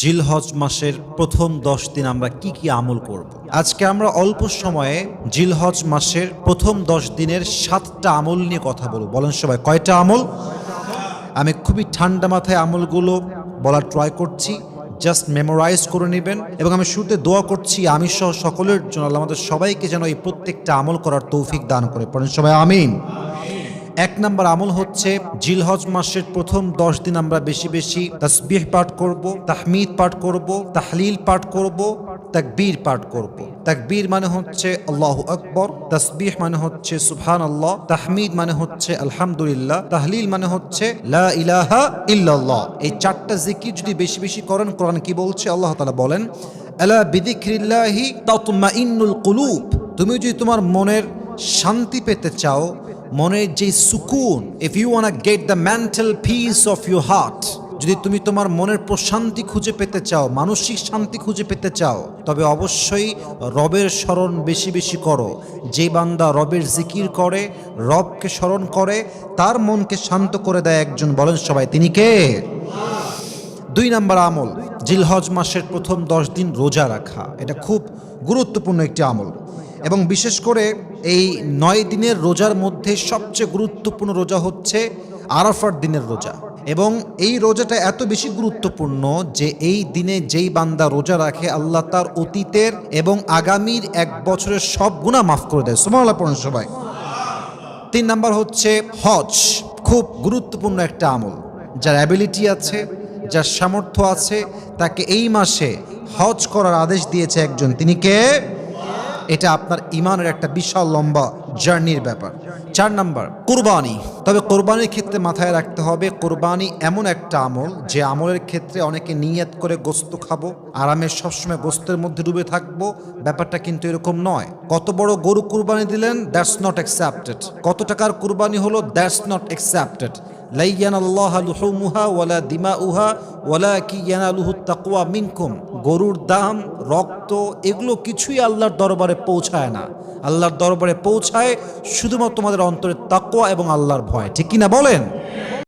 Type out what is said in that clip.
জিলহজ মাসের প্রথম 10 দিন আমরা কি কি আমল করব। আজকে আমরা অল্প সময়ে জিলহজ মাসের প্রথম 10 দিনের 7টা আমল নিয়ে কথা বলবো। বলেন সবাই, কয়টা আমল? আমি খুবই ঠান্ডা মাথায় আমলগুলো বলার ট্রাই করছি, জাস্ট মেমোরাইজ করে নেবেন। এবং আমি শুরুতে দোয়া করছি আমি সহ সকলের জন্য আল্লাহ আমাদের সবাইকে যেন এই প্রত্যেকটা আমল করার তৌফিক দান করে। পড়েন সবাই আমিন। 1 নম্বর আমল হচ্ছে জিলহজ মাসের প্রথম 10 দিন আমরা বেশি বেশি তাসবিহ পাঠ করব, তাহমিদ পাঠ করব, তাহলিল পাঠ করব, তাকবীর পাঠ করব। তাকবীর মানে হচ্ছে আল্লাহু আকবার, তাসবিহ মানে হচ্ছে সুবহানাল্লাহ, তাহমিদ মানে হচ্ছে আলহামদুলিল্লাহ, তাহলিল মানে হচ্ছে লা ইলাহা ইল্লাল্লাহ। এই 4টা জিকির যদি বেশি বেশি করেন, কোরআন কি বলছে? আল্লাহ তাআলা বলেন আলা বিযিকরিল্লাহি তাতমাইন্নুল কুলুব। তুমি যদি তোমার মনের শান্তি পেতে চাও, মনের যে সুকুন, if you wanna get the mental peace of your heart, যদি তুমি তোমার মনের প্রশান্তি খুঁজে পেতে চাও, মানসিক শান্তি খুঁজে পেতে চাও, তবে অবশ্যই রবের স্মরণ বেশি বেশি করো। যে বান্দা রবের জিকির করে, রবকে স্মরণ করে, তার মনকে শান্ত করে দেয় একজন। বলেন সবাই, তিনি কে? 2 নম্বর আমল, জিলহজ মাসের প্রথম 10 দিন রোজা রাখা। এটা খুব গুরুত্বপূর্ণ একটি আমল, এবং বিশেষ করে এই 9 দিনের রোজার মধ্যে সবচেয়ে গুরুত্বপূর্ণ রোজা হচ্ছে আরাফার দিনের রোজা। এবং এই রোজাটা এত বেশি গুরুত্বপূর্ণ যে এই দিনে যেই বান্দা রোজা রাখে, আল্লাহ তার অতীতের এবং আগামীর 1 বছরের সব গুনাহ মাফ করে দেয়। সুবহানাল্লাহ পড়ুন সবাই। 3 নম্বর হচ্ছে হজ। খুব গুরুত্বপূর্ণ একটা আমল। যার অ্যাবিলিটি আছে, যার সামর্থ্য আছে, তাকে এই মাসে হজ করার আদেশ দিয়েছে একজন। তিনি কে? এটা আপনার ইমানের একটা বিশাল লম্বা জার্নির ব্যাপার। 4 নাম্বার কুরবানি। তবে কোরবানির ক্ষেত্রে মাথায় রাখতে হবে, কোরবানি এমন একটা আমল যে আমলের ক্ষেত্রে অনেকে নিয়ত করে গোস্ত খাবো, আরামে সবসময় গোস্তের মধ্যে ডুবে থাকবো। ব্যাপারটা কিন্তু এরকম নয়। কত বড় গরু কুরবানি দিলেন, দ্যাটস নট অ্যাকসেপ্টেড। কত টাকার কুরবানি হলো, দ্যাটস নট অ্যাকসেপ্টেড। লা ইয়ানাল্লাহু লুহুমুহা ওয়ালা দিমাউহা ওয়ালাকিন ইয়ানালুহুত তাকওয়া মিনকুম। গরুর দাম, রক্ত, এগুলো কিছুই আল্লাহর দরবারে পৌঁছায় না। আল্লাহর দরবারে পৌঁছায় শুধুমাত্র তোমাদের অন্তরের তাকওয়া এবং আল্লাহর ভয়। ঠিক কিনা বলেন?